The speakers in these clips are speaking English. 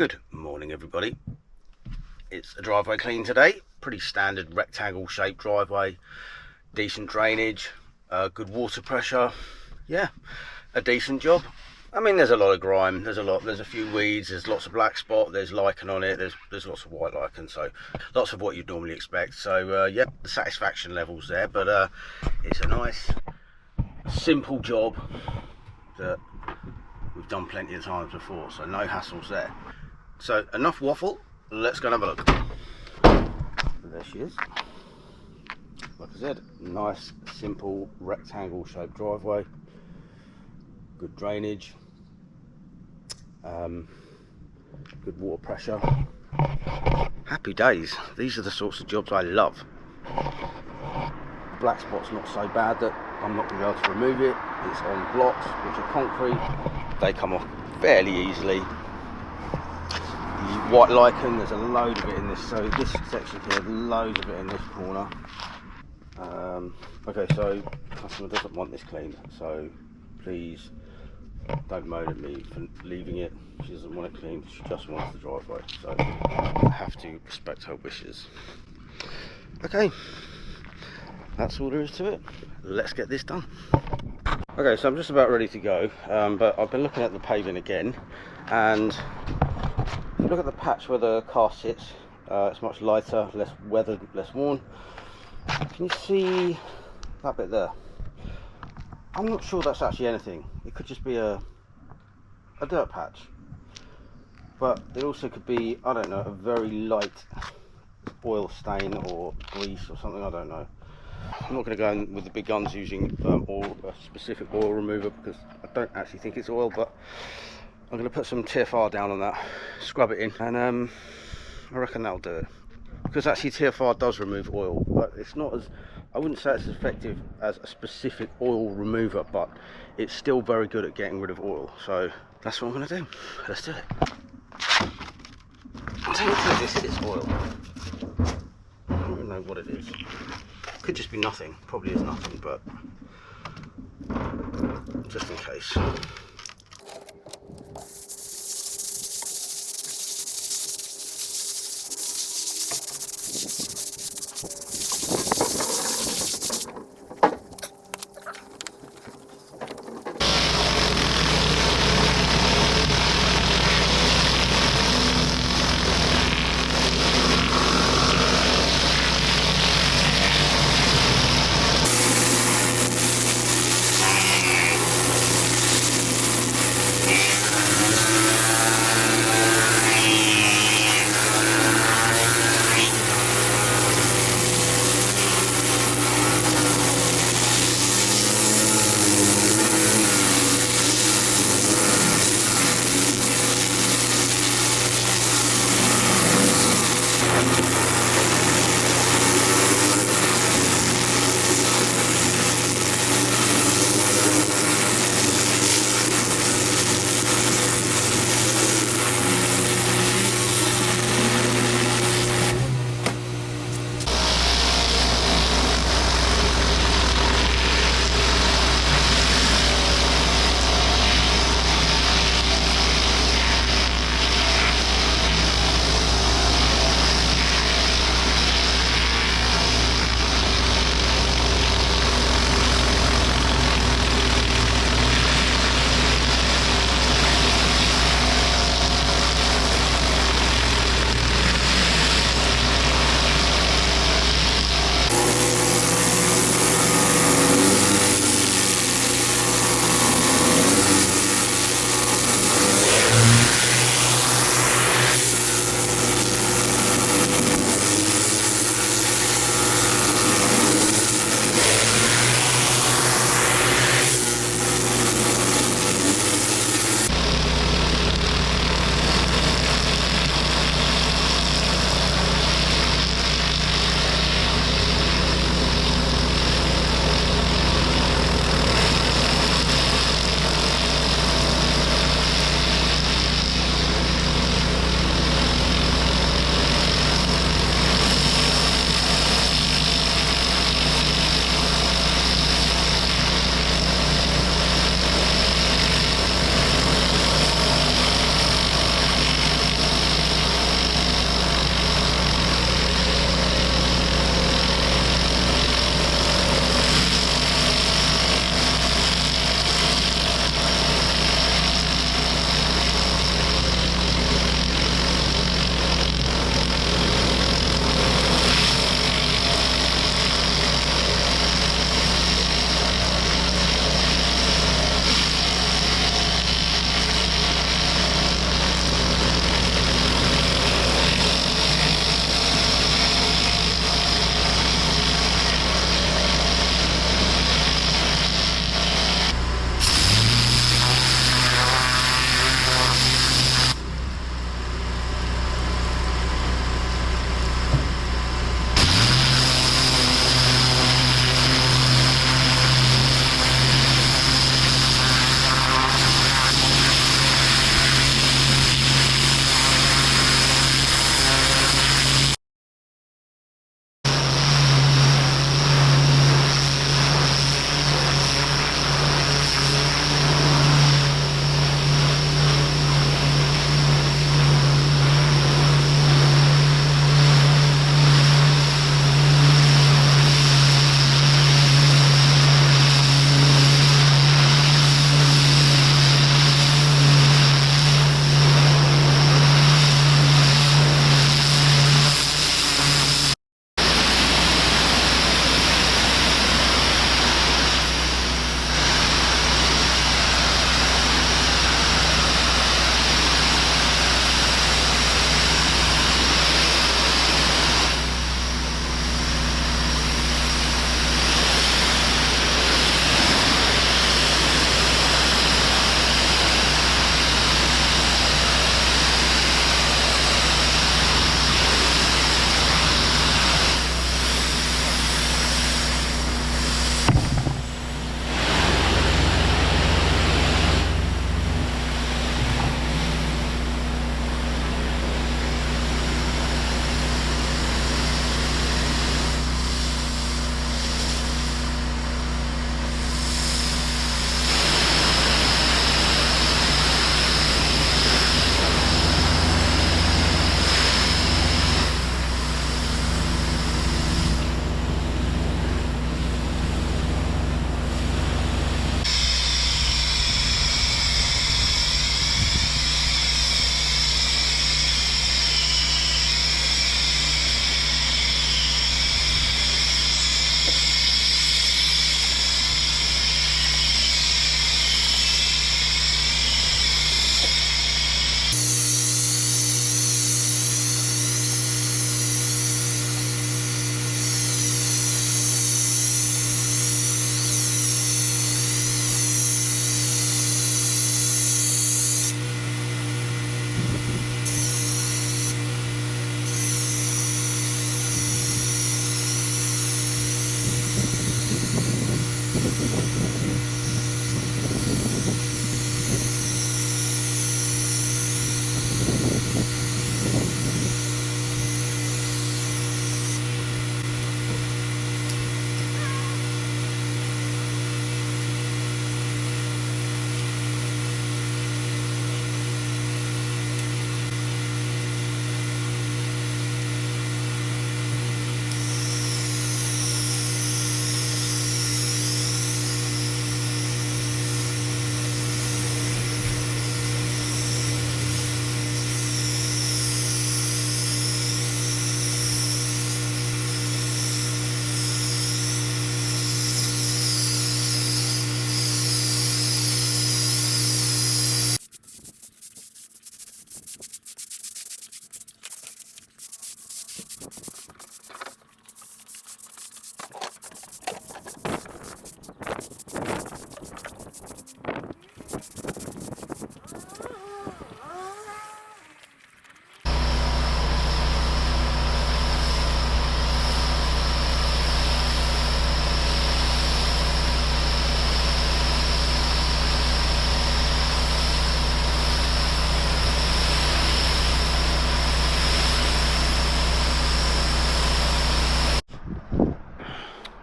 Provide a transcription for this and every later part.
Good morning, everybody. It's a driveway clean today. Pretty standard rectangle shaped driveway, decent drainage, good water pressure. Yeah, a decent job. I mean, there's a lot of grime, there's a few weeds, there's lots of black spot, there's lichen on it, there's lots of white lichen, so lots of what you'd normally expect. So yeah, the satisfaction level's there, but it's a nice simple job that we've done plenty of times before, so no hassles there. So enough waffle, let's go and have a look. There she is. Like I said, nice simple rectangle shaped driveway, good drainage, good water pressure. Happy days. These are the sorts of jobs I love. Black spot's not so bad that I'm not going to be able to remove it. It's on blocks which are concrete, they come off fairly easily. The white lichen, there's a load of it in this, so this section here, loads of it in this corner. Okay, so customer doesn't want this cleaned, so please don't moan at me for leaving it. She doesn't want it cleaned, she just wants the driveway, so I have to respect her wishes. Okay, that's all there is to it. Let's get this done. Okay, so I'm just about ready to go, but I've been looking at the paving again, and if you look at the patch where the car sits, it's much lighter, less weathered, less worn. Can you see that bit there? I'm not sure that's actually anything. It could just be a dirt patch, but it also could be, I don't know, a very light oil stain or grease or something, I don't know. I'm not going to go in with the big guns using a specific oil remover because I don't actually think it's oil, but I'm going to put some TFR down on that, scrub it in, and I reckon that'll do it. Because actually TFR does remove oil, but it's not as, I wouldn't say it's as effective as a specific oil remover, but it's still very good at getting rid of oil. So that's what I'm going to do. Let's do it. I don't think this is oil. I don't even know what it is. Could just be nothing. Probably is nothing, but just in case.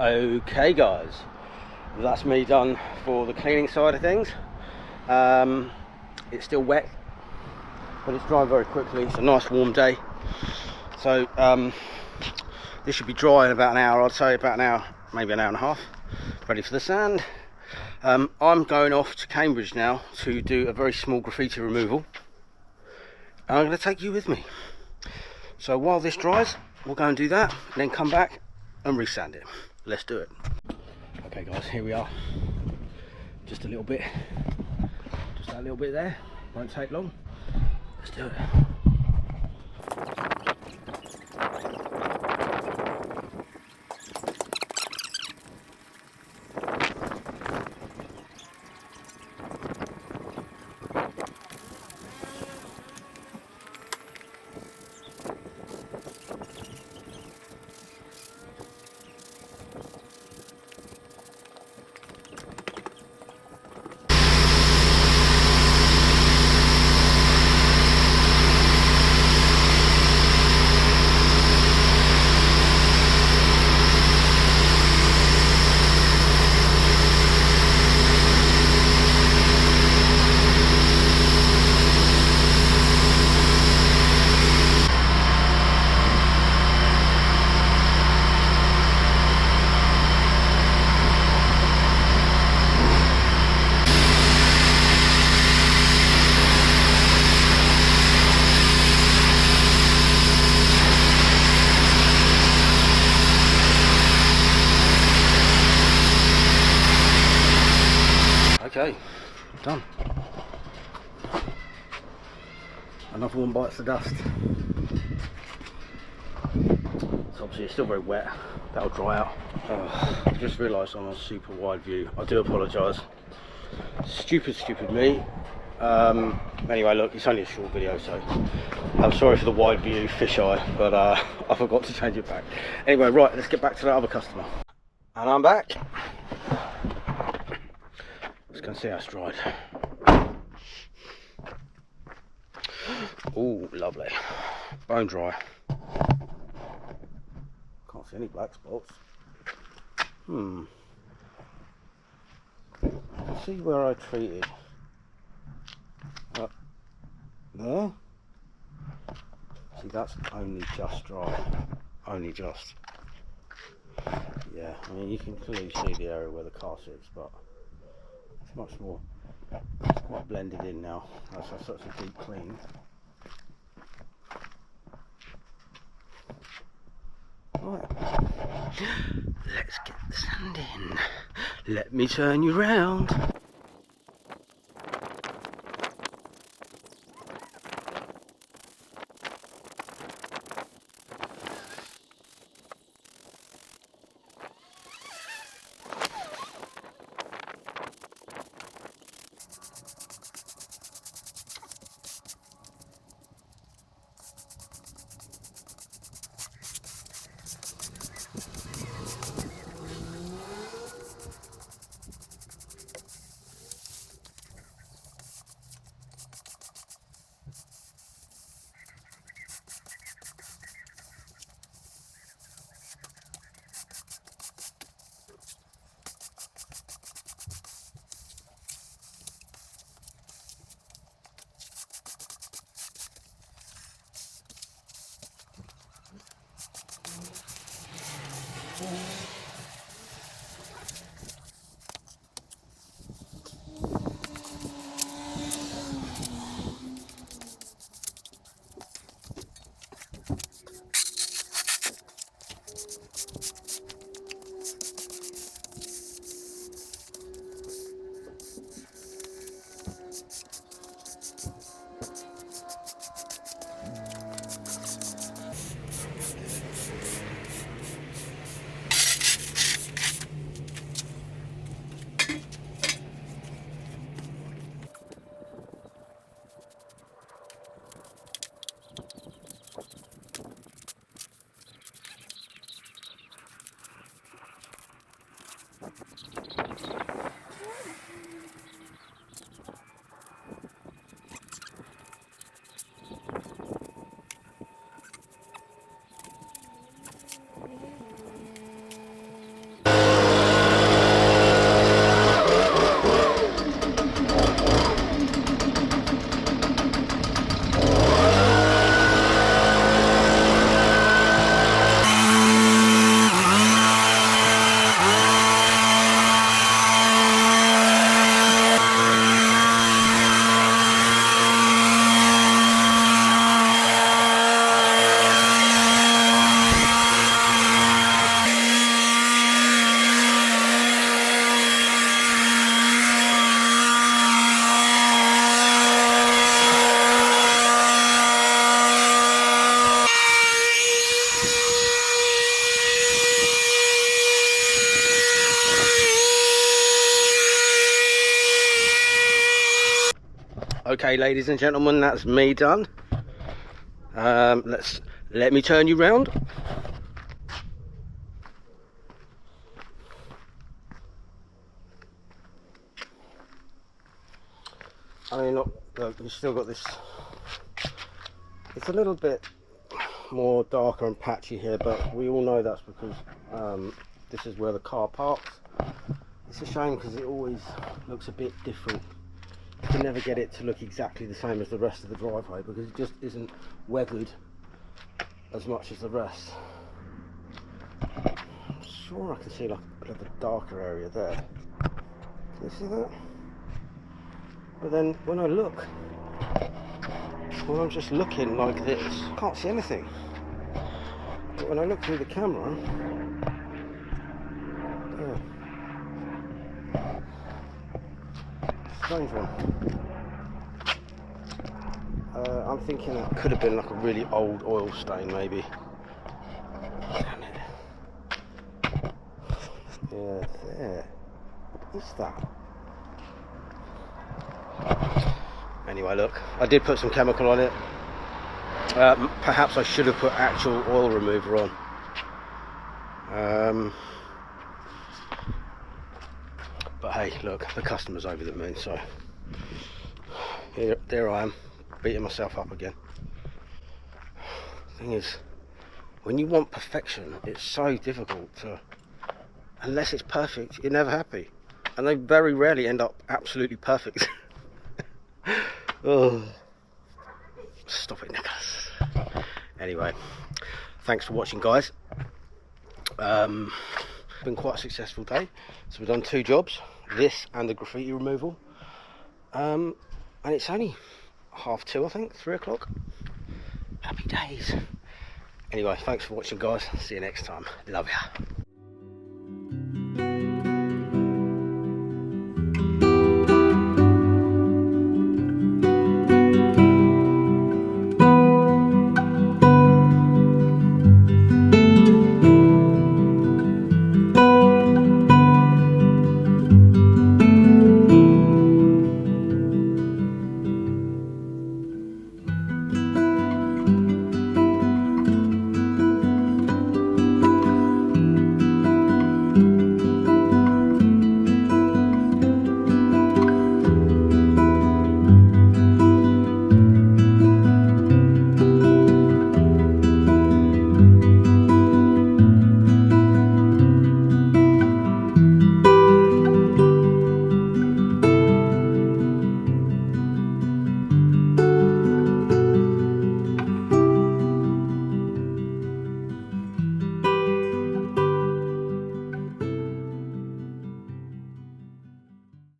Okay guys, that's me done for the cleaning side of things. It's still wet, but it's drying very quickly. It's a nice warm day, so this should be dry in about an hour. I'd say about an hour, maybe an hour and a half, ready for the sand. I'm going off to Cambridge now to do a very small graffiti removal, and I'm going to take you with me. So while this dries, we'll go and do that, and then come back and resand it. Let's do it. Okay guys, here we are. Just a little bit, just that little bit there. Won't take long. Let's do it. Okay, done. Another one bites the dust. So obviously it's still very wet. That'll dry out. I just realised I'm on super wide view. I do apologise. Stupid me. Anyway, look, it's only a short video, so I'm sorry for the wide view fisheye, but I forgot to change it back. Anyway, right, let's get back to that other customer. And I'm back. Let's go and see how it's dried. Oh, lovely. Bone dry. Can't see any black spots. I can see where I treated. There. See, that's only just dry. Only just. Yeah, I mean, you can clearly see the area where the car sits, but it's much more, it's quite blended in now. That's such a deep clean. Right, let's get the sand in. Let me turn you round. Okay, ladies and gentlemen, that's me done. Let me turn you round. I mean, look, you've still got this. It's a little bit more darker and patchy here, but we all know that's because this is where the car parks. It's a shame because it always looks a bit different. You can never get it to look exactly the same as the rest of the driveway because it just isn't weathered as much as the rest. I'm sure I can see like a bit of a darker area there. Can you see that? But then when I look, when I'm just looking like this, I can't see anything. But when I look through the camera, yeah. Strange one. I'm thinking that could have been like a really old oil stain, maybe. Damn it. Yeah, there. What's that? Anyway, look, I did put some chemical on it. Perhaps I should have put actual oil remover on. But hey, look, the customer's over the moon, so there I am, beating myself up again. Thing is, when you want perfection, it's so difficult to, unless it's perfect, you're never happy. And they very rarely end up absolutely perfect. Oh, stop it, Nicholas. Anyway, thanks for watching, guys. Been quite a successful day. So we've done 2 jobs, this and the graffiti removal. And it's only 2:30, I think, 3 o'clock. Happy days. Anyway, thanks for watching, guys. See you next time. Love ya.